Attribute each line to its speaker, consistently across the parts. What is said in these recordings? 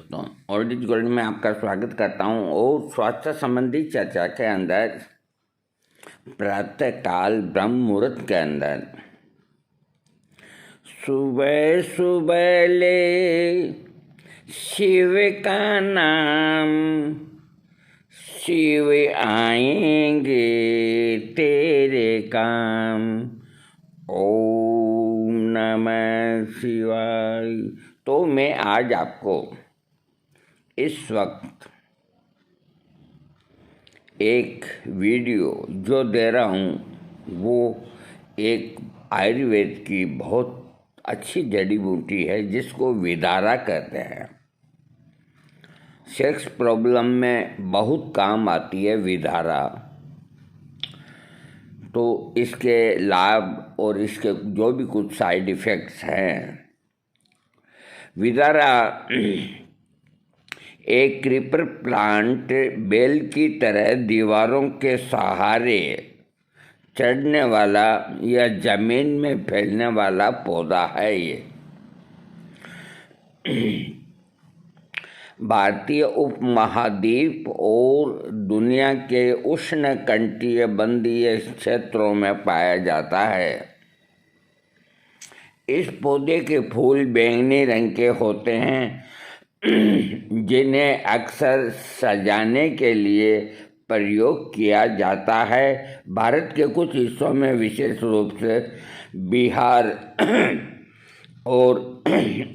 Speaker 1: दोस्तों, audit gold में आपका स्वागत करता हूं और स्वास्थ्य संबंधी चर्चा के अंदर प्रातःकाल ब्रह्म मुहूर्त के अंदर सुबह सुबह ले शिव का नाम, शिव आएंगे तेरे काम। ओम नमः शिवाय। तो मैं आज आपको इस वक्त एक वीडियो जो दे रहा हूँ वो एक आयुर्वेद की बहुत अच्छी जड़ी बूटी है जिसको विदारा कहते हैं। सेक्स प्रॉब्लम में बहुत काम आती है विदारा। तो इसके लाभ और इसके जो भी कुछ साइड इफ़ेक्ट्स हैं, विदारा एक क्रीपर प्लांट बेल की तरह दीवारों के सहारे चढ़ने वाला या जमीन में फैलने वाला पौधा है। ये भारतीय उपमहाद्वीप और दुनिया के उष्णकटिबंधीय क्षेत्रों में पाया जाता है। इस पौधे के फूल बैंगनी रंग के होते हैं जिन्हें अक्सर सजाने के लिए प्रयोग किया जाता है। भारत के कुछ हिस्सों में विशेष रूप से बिहार और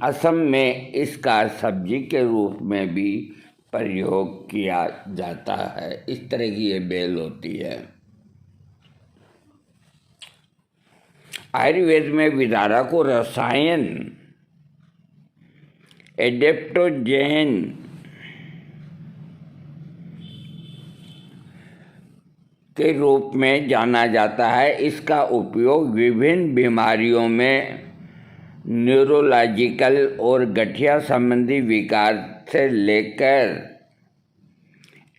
Speaker 1: असम में इसका सब्जी के रूप में भी प्रयोग किया जाता है। इस तरह की ये बेल होती है। आयुर्वेद में विदारा को रसायन एडेप्टोजेन के रूप में जाना जाता है। इसका उपयोग विभिन्न बीमारियों में न्यूरोलॉजिकल और गठिया संबंधी विकार से लेकर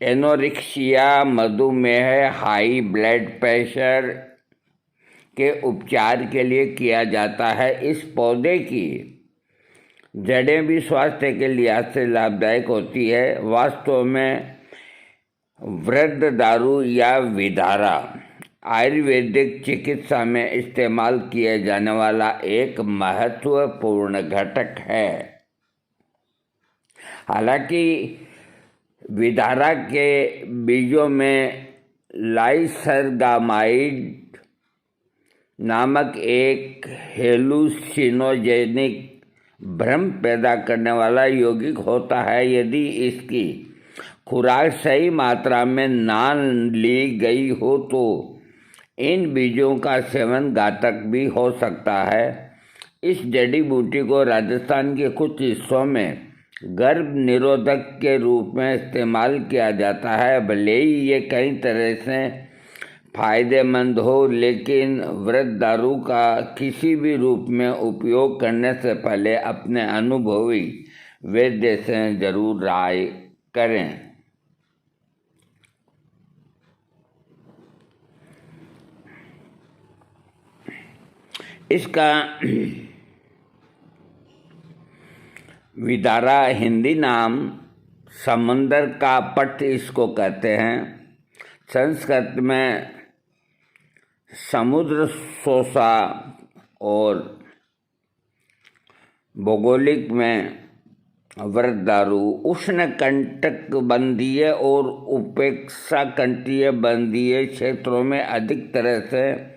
Speaker 1: एनोरेक्सिया, मधुमेह, हाई ब्लड प्रेशर के उपचार के लिए किया जाता है। इस पौधे की जड़ें भी स्वास्थ्य के लिहाज से लाभदायक होती है। वास्तव में वृद्ध दारू या विदारा आयुर्वेदिक चिकित्सा में इस्तेमाल किया जाने वाला एक महत्वपूर्ण घटक है। हालांकि विदारा के बीजों में लाइसरगामाइड नामक एक हेलुसिनोजेनिक भ्रम पैदा करने वाला यौगिक होता है। यदि इसकी खुराक सही मात्रा में ना ली गई हो तो इन बीजों का सेवन घातक भी हो सकता है। इस जड़ी बूटी को राजस्थान के कुछ हिस्सों में गर्भ निरोधक के रूप में इस्तेमाल किया जाता है। भले ही ये कई तरह से फायदेमंद हो, लेकिन वृद्ध दारू का किसी भी रूप में उपयोग करने से पहले अपने अनुभवी वैद्य से जरूर राय करें। इसका विदारा हिंदी नाम समुंदर का पट इसको कहते हैं। संस्कृत में समुद्र सोसा और भौगोलिक में वृद्धारु उष्णकटिबंधीय और उपोष्णकटिबंधीय क्षेत्रों में अधिक तरह से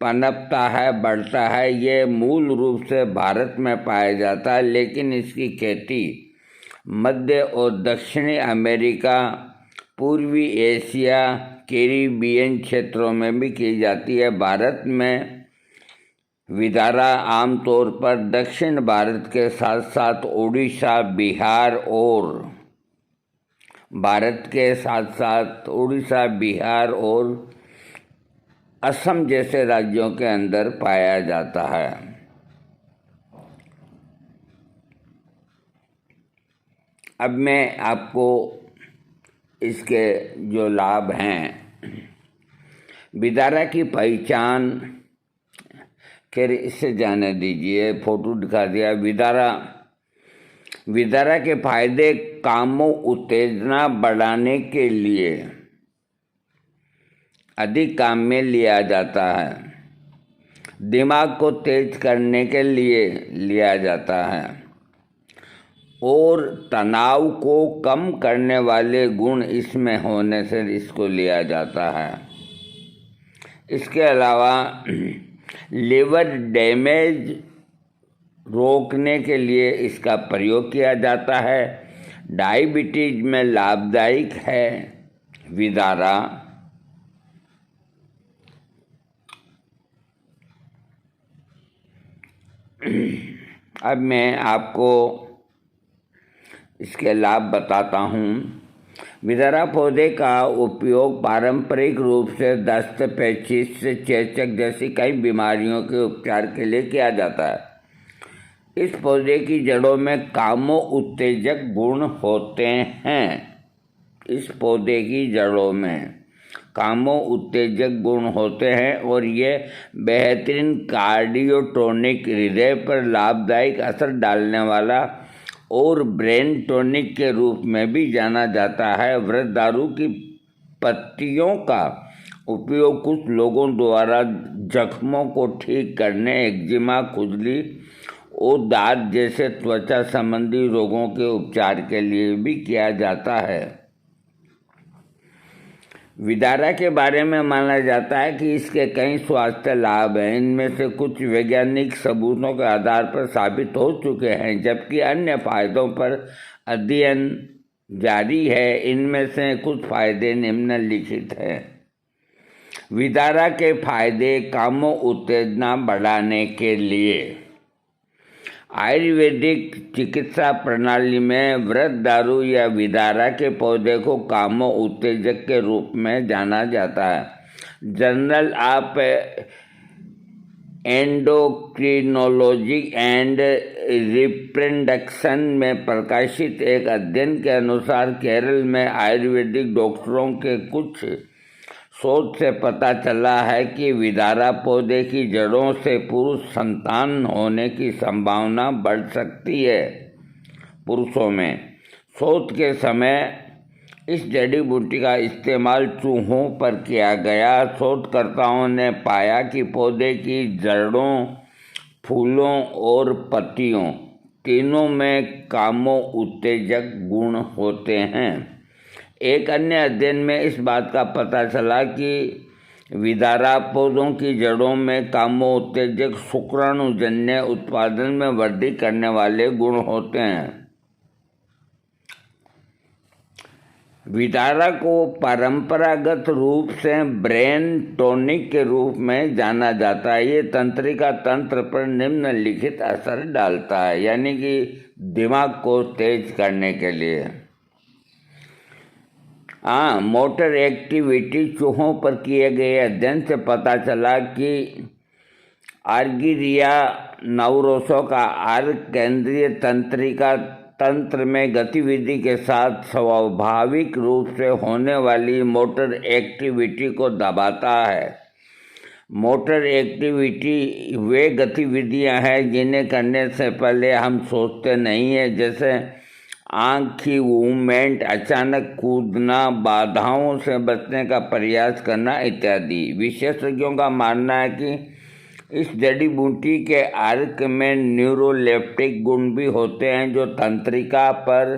Speaker 1: पनपता है, बढ़ता है। ये मूल रूप से भारत में पाया जाता है, लेकिन इसकी खेती मध्य और दक्षिणी अमेरिका, पूर्वी एशिया, कैरिबियन क्षेत्रों में भी की जाती है। भारत में विदारा आमतौर पर दक्षिण भारत के साथ साथ उड़ीसा, बिहार और असम जैसे राज्यों के अंदर पाया जाता है। अब मैं आपको इसके जो लाभ हैं, विदारा की पहचान, खैर इससे जाने दीजिए, फोटो दिखा दिया। विदारा विदारा के फायदे कामो उत्तेजना बढ़ाने के लिए अधिक काम में लिया जाता है, दिमाग को तेज करने के लिए लिया जाता है और तनाव को कम करने वाले गुण इसमें होने से इसको लिया जाता है। इसके अलावा लिवर डैमेज रोकने के लिए इसका प्रयोग किया जाता है। डायबिटीज में लाभदायक है विदारा। अब मैं आपको इसके लाभ बताता हूँ। विदारा पौधे का उपयोग पारंपरिक रूप से दस्त, पेचिश, चेचक जैसी कई बीमारियों के उपचार के लिए किया जाता है। इस पौधे की जड़ों में कामो उत्तेजक गुण होते हैं। इस पौधे की जड़ों में कामो उत्तेजक गुण होते हैं और ये बेहतरीन कार्डियोटोनिक, हृदय पर लाभदायक असर डालने वाला और ब्रेन टॉनिक के रूप में भी जाना जाता है। वृक्षदारू की पत्तियों का उपयोग कुछ लोगों द्वारा जख्मों को ठीक करने, एक्जिमा, खुजली और दाद जैसे त्वचा संबंधी रोगों के उपचार के लिए भी किया जाता है। विदारा के बारे में माना जाता है कि इसके कई स्वास्थ्य लाभ हैं। इनमें से कुछ वैज्ञानिक सबूतों के आधार पर साबित हो चुके हैं, जबकि अन्य फायदों पर अध्ययन जारी है। इनमें से कुछ फायदे निम्नलिखित हैं। विदारा के फायदे कामो उत्तेजना बढ़ाने के लिए। आयुर्वेदिक चिकित्सा प्रणाली में वृक्षदारू या विदारा के पौधे को कामो उत्तेजक के रूप में जाना जाता है। Journal of endocrinology and reproduction में प्रकाशित एक अध्ययन के अनुसार केरल में आयुर्वेदिक डॉक्टरों के कुछ शोध से पता चला है कि विदारा पौधे की जड़ों से पुरुष संतान होने की संभावना बढ़ सकती है। पुरुषों में शोध के समय इस जड़ी बूटी का इस्तेमाल चूहों पर किया गया। शोधकर्ताओं ने पाया कि पौधे की जड़ों, फूलों और पत्तियों तीनों में कामो उत्तेजक गुण होते हैं। एक अन्य अध्ययन में इस बात का पता चला कि विदारा पौधों की जड़ों में कामो उत्तेजक शुक्राणुजन्य उत्पादन में वृद्धि करने वाले गुण होते हैं। विदारा को परंपरागत रूप से ब्रेन टॉनिक के रूप में जाना जाता है। ये तंत्रिका तंत्र पर निम्नलिखित असर डालता है, यानी कि दिमाग को तेज करने के लिए। मोटर एक्टिविटी चूहों पर किए गए अध्ययन से पता चला कि आर्गिरिया नौरोसो का अर्क केंद्रीय तंत्रिका तंत्र में गतिविधि के साथ स्वाभाविक रूप से होने वाली मोटर एक्टिविटी को दबाता है। मोटर एक्टिविटी वे गतिविधियां हैं जिन्हें करने से पहले हम सोचते नहीं हैं, जैसे आँख की मूवमेंट, अचानक कूदना, बाधाओं से बचने का प्रयास करना इत्यादि। विशेषज्ञों का मानना है कि इस जड़ी बूटी के अर्क में न्यूरोलेप्टिक गुण भी होते हैं जो तंत्रिका पर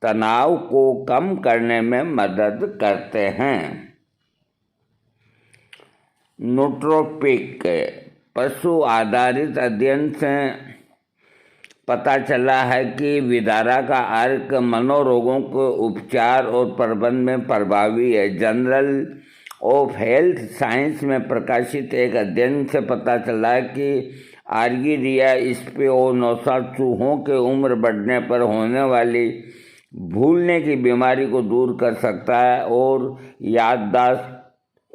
Speaker 1: तनाव को कम करने में मदद करते हैं। नूट्रोपिक पशु आधारित अध्ययन से पता चला है कि विदारा का अर्क मनोरोगों के उपचार और प्रबंधन में प्रभावी है। जर्नल ऑफ हेल्थ साइंस में प्रकाशित एक अध्ययन से पता चला कि आर्गिरिया स्पिनोसा चूहों के उम्र बढ़ने पर होने वाली भूलने की बीमारी को दूर कर सकता है और याददाश्त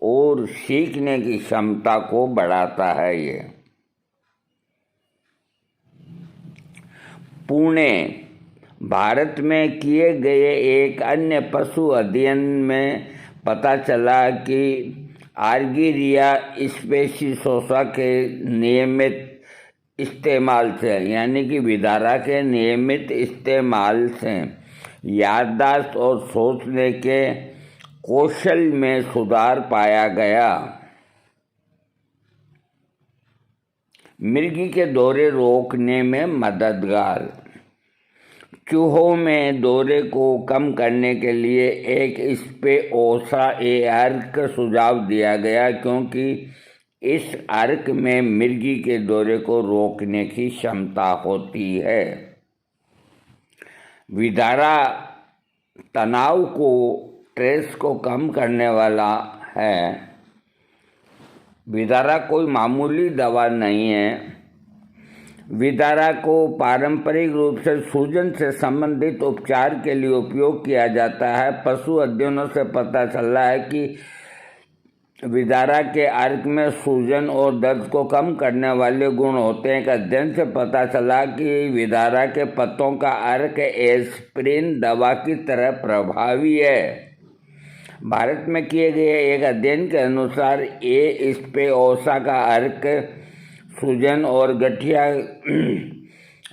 Speaker 1: और सीखने की क्षमता को बढ़ाता है। ये पुणे, भारत में किए गए एक अन्य पशु अध्ययन में पता चला कि आर्गिरिया स्पेसिसोसा के नियमित इस्तेमाल से, यानी कि विदारा के नियमित इस्तेमाल से याददाश्त और सोचने के कौशल में सुधार पाया गया। मिर्गी के दौरे रोकने में मददगार। चूहों में दौरे को कम करने के लिए एक स्पेओसा अर्क सुझाव दिया गया, क्योंकि इस अर्क में मिर्गी के दौरे को रोकने की क्षमता होती है। विदारा तनाव को, स्ट्रेस को कम करने वाला है। विदारा कोई मामूली दवा नहीं है। विदारा को पारंपरिक रूप से सूजन से संबंधित उपचार के लिए उपयोग किया जाता है। पशु अध्ययनों से पता चला है कि विदारा के अर्क में सूजन और दर्द को कम करने वाले गुण होते हैं। एक अध्ययन से पता चला कि विदारा के पत्तों का अर्क एस्पिरिन दवा की तरह प्रभावी है। भारत में किए गए एक अध्ययन के अनुसार ए स्पेओसा का अर्क सूजन और गठिया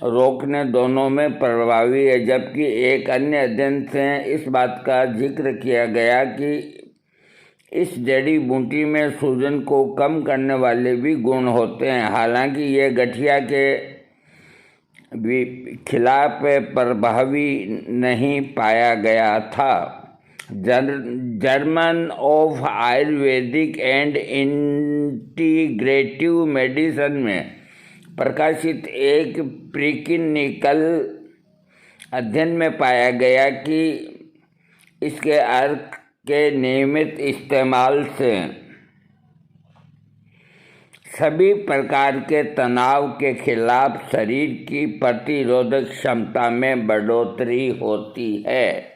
Speaker 1: रोकने दोनों में प्रभावी है, जबकि एक अन्य अध्ययन से इस बात का जिक्र किया गया कि इस जड़ी बूटी में सूजन को कम करने वाले भी गुण होते हैं। हालांकि ये गठिया के खिलाफ प्रभावी नहीं पाया गया था। Journal of Ayurvedic and integrative medicine में प्रकाशित एक प्रीक्लिनिकल अध्ययन में पाया गया कि इसके अर्क के नियमित इस्तेमाल से सभी प्रकार के तनाव के खिलाफ शरीर की प्रतिरोधक क्षमता में बढ़ोतरी होती है।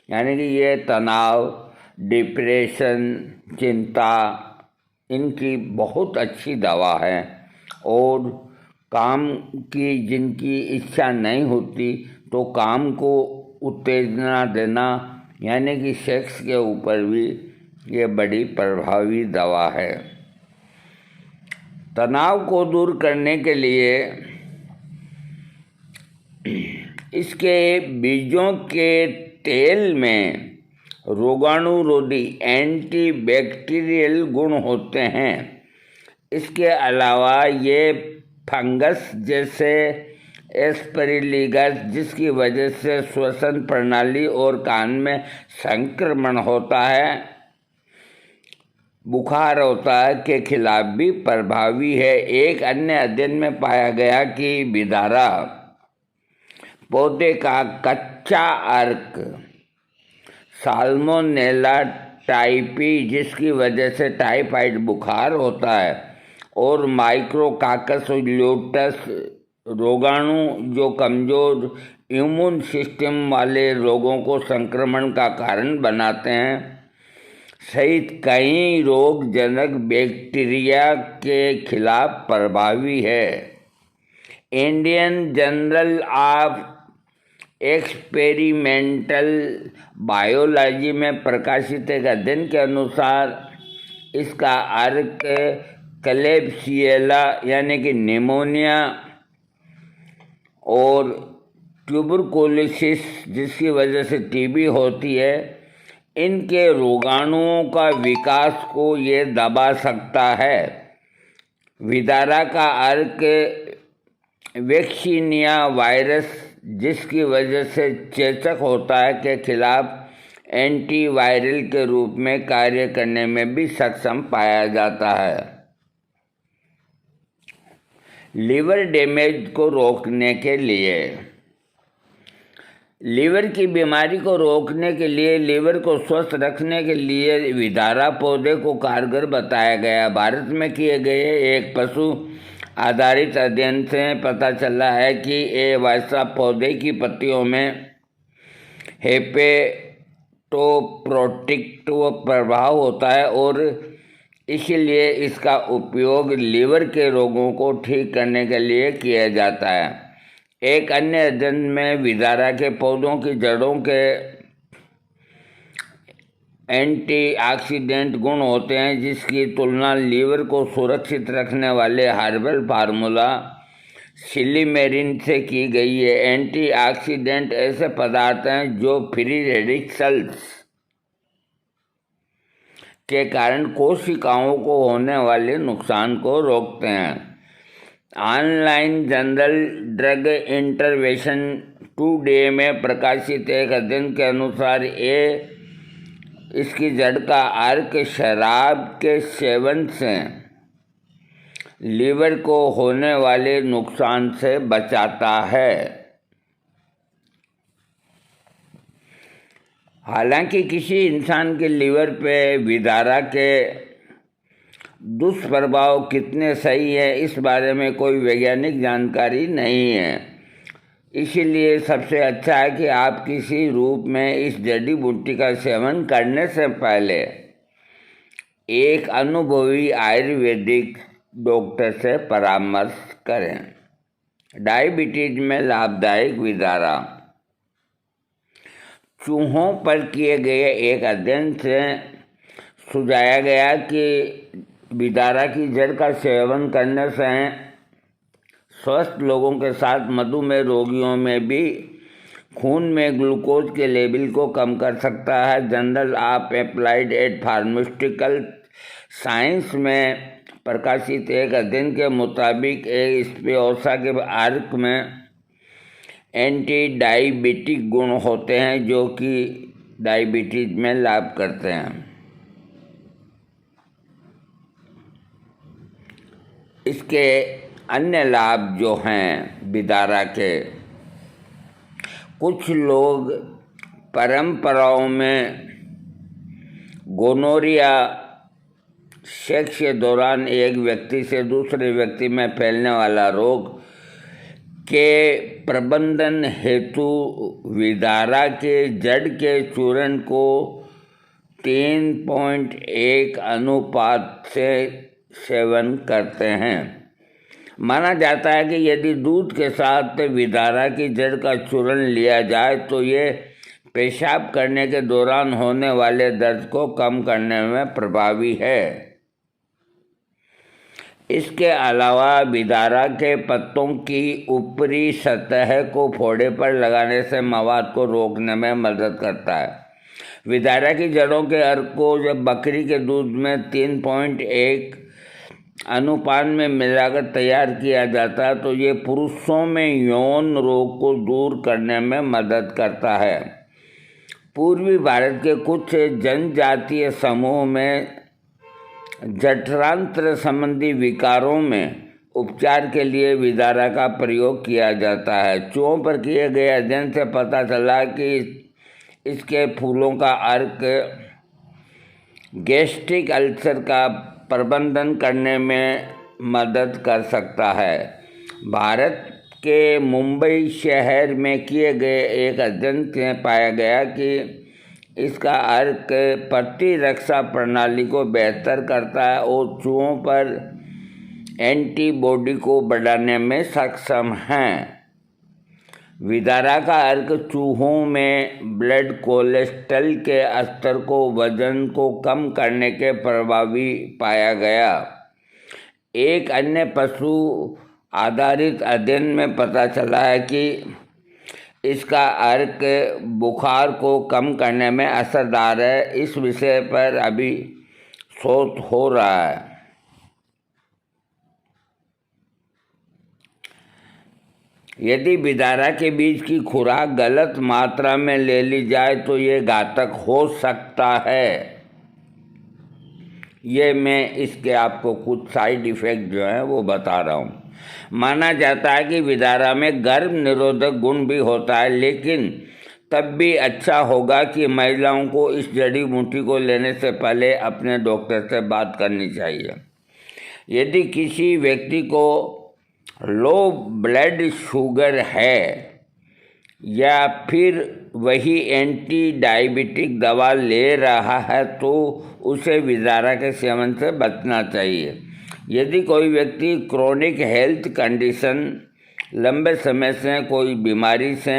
Speaker 1: यानी कि ये तनाव, डिप्रेशन, चिंता, इनकी बहुत अच्छी दवा है। और काम की जिनकी इच्छा नहीं होती तो काम को उत्तेजना देना, यानी कि सेक्स के ऊपर भी ये बड़ी प्रभावी दवा है। तनाव को दूर करने के लिए इसके बीजों के तेल में रोगाणुरोधी एंटीबैक्टीरियल गुण होते हैं। इसके अलावा ये फंगस जैसे एस्परजिलस, जिसकी वजह से श्वसन प्रणाली और कान में संक्रमण होता है, बुखार होता है, के खिलाफ भी प्रभावी है। एक अन्य अध्ययन में पाया गया कि विदारा पौधे का कच्चा अर्क साल्मोनेला टाइफी, जिसकी वजह से टाइफाइड बुखार होता है, और माइक्रोकाकस ल्यूटस रोगाणु जो कमजोर इम्यून सिस्टम वाले लोगों को संक्रमण का कारण बनाते हैं, सहित कई रोगजनक बैक्टीरिया के खिलाफ प्रभावी है। Indian journal of experimental biology में प्रकाशित एक अध्ययन के अनुसार इसका अर्क क्लेब्सिएला यानी कि निमोनिया और ट्यूबरकुलोसिस, जिसकी वजह से टीबी होती है, इनके रोगाणुओं का विकास को ये दबा सकता है। विदारा का अर्क वैक्सीनिया वायरस, जिसकी वजह से चेचक होता है, के खिलाफ एंटीवायरल के रूप में कार्य करने में भी सक्षम पाया जाता है। लीवर डैमेज को रोकने के लिए, लीवर की बीमारी को रोकने के लिए, लीवर को स्वस्थ रखने के लिए विदारा पौधे को कारगर बताया गया। भारत में किए गए एक पशु आधारित अध्ययन से पता चला है कि ये वैसा पौधे की पत्तियों में हेपेटोप्रोटेक्टिव प्रभाव होता है और इसलिए इसका उपयोग लीवर के रोगों को ठीक करने के लिए किया जाता है। एक अन्य अध्ययन में विदारा के पौधों की जड़ों के एंटीऑक्सीडेंट गुण होते हैं, जिसकी तुलना लीवर को सुरक्षित रखने वाले हर्बल फार्मूला सिलिमेरिन से की गई है। एंटीऑक्सीडेंट ऐसे पदार्थ हैं जो फ्री रेडिकल्स के कारण कोशिकाओं को होने वाले नुकसान को रोकते हैं। Online journal drug intervention today में प्रकाशित एक अध्ययन के अनुसार इसकी जड़ का अर्क शराब के सेवन से लीवर को होने वाले नुकसान से बचाता है। हालांकि किसी इंसान के लीवर पे विदारा के दुष्प्रभाव कितने सही है, इस बारे में कोई वैज्ञानिक जानकारी नहीं है। इसीलिए सबसे अच्छा है कि आप किसी रूप में इस जड़ी बूटी का सेवन करने से पहले एक अनुभवी आयुर्वेदिक डॉक्टर से परामर्श करें। डायबिटीज में लाभदायक विदारा। चूहों पर किए गए एक अध्ययन से सुझाया गया कि विदारा की जड़ का सेवन करने से स्वस्थ लोगों के साथ मधुमेह रोगियों में भी खून में ग्लूकोज के लेवल को कम कर सकता है। Journal of applied and pharmaceutical science में प्रकाशित एक अध्ययन के मुताबिक एक स्पेओसा के अर्क में एंटी डायबिटिक गुण होते हैं जो कि डायबिटीज में लाभ करते हैं। इसके अन्य लाभ जो हैं विदारा के, कुछ लोग परंपराओं में गोनोरिया सेक्स के दौरान एक व्यक्ति से दूसरे व्यक्ति में फैलने वाला रोग के प्रबंधन हेतु विदारा के जड़ के चूर्ण को 3.1 अनुपात से सेवन करते हैं। माना जाता है कि यदि दूध के साथ विदारा की जड़ का चूर्ण लिया जाए तो ये पेशाब करने के दौरान होने वाले दर्द को कम करने में प्रभावी है। इसके अलावा विदारा के पत्तों की ऊपरी सतह को फोड़े पर लगाने से मवाद को रोकने में मदद करता है। विदारा की जड़ों के अर्क को जब बकरी के दूध में 3.1 अनुपात में मिलाकर तैयार किया जाता है तो ये पुरुषों में यौन रोग को दूर करने में मदद करता है। पूर्वी भारत के कुछ जनजातीय समूह में जठरांत्र संबंधी विकारों में उपचार के लिए विदारा का प्रयोग किया जाता है। चूहों पर किए गए अध्ययन से पता चला कि इसके फूलों का अर्क गैस्ट्रिक अल्सर का प्रबंधन करने में मदद कर सकता है। भारत के मुंबई शहर में किए गए एक अध्ययन से पाया गया कि इसका अर्क प्रतिरक्षा प्रणाली को बेहतर करता है और चूहों पर एंटीबॉडी को बढ़ाने में सक्षम हैं। विदारा का अर्क चूहों में ब्लड कोलेस्ट्रॉल के स्तर को वजन को कम करने के प्रभावी पाया गया। एक अन्य पशु आधारित अध्ययन में पता चला है कि इसका अर्क बुखार को कम करने में असरदार है। इस विषय पर अभी शोध हो रहा है। यदि विदारा के बीज की खुराक गलत मात्रा में ले ली जाए तो ये घातक हो सकता है। ये मैं इसके आपको कुछ साइड इफ़ेक्ट जो हैं वो बता रहा हूँ। माना जाता है कि विदारा में गर्भ निरोधक गुण भी होता है, लेकिन तब भी अच्छा होगा कि महिलाओं को इस जड़ी बूटी को लेने से पहले अपने डॉक्टर से बात करनी चाहिए। यदि किसी व्यक्ति को लो ब्लड शुगर है या फिर वही एंटी डायबिटिक दवा ले रहा है तो उसे विदारा के सेवन से बचना चाहिए। यदि कोई व्यक्ति क्रोनिक हेल्थ कंडीशन, लंबे समय से कोई बीमारी से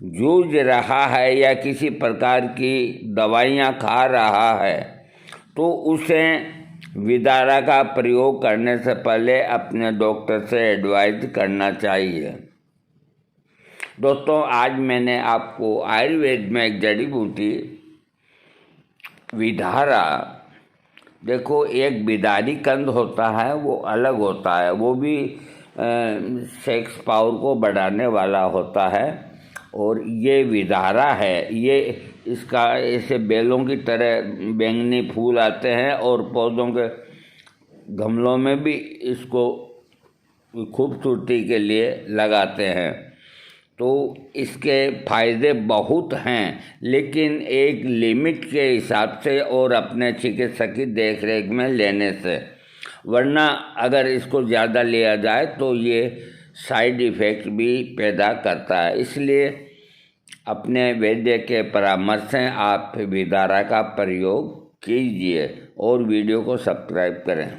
Speaker 1: जूझ रहा है या किसी प्रकार की दवाइयाँ खा रहा है तो उसे विदारा का प्रयोग करने से पहले अपने डॉक्टर से एडवाइस करना चाहिए। दोस्तों, आज मैंने आपको आयुर्वेद में एक जड़ी बूटी विदारा, देखो एक बिदारी कंद होता है वो अलग होता है, वो भी सेक्स पावर को बढ़ाने वाला होता है। और ये विदारा है, ये इसका ऐसे बेलों की तरह बैंगनी फूल आते हैं और पौधों के गमलों में भी इसको खूबसूरती के लिए लगाते हैं। तो इसके फायदे बहुत हैं, लेकिन एक लिमिट के हिसाब से और अपने चिकित्सक की देखरेख में लेने से, वरना अगर इसको ज़्यादा लिया जाए तो ये साइड इफ़ेक्ट भी पैदा करता है। इसलिए अपने वैद्य के परामर्श से आप विदारा का प्रयोग कीजिए और वीडियो को सब्सक्राइब करें।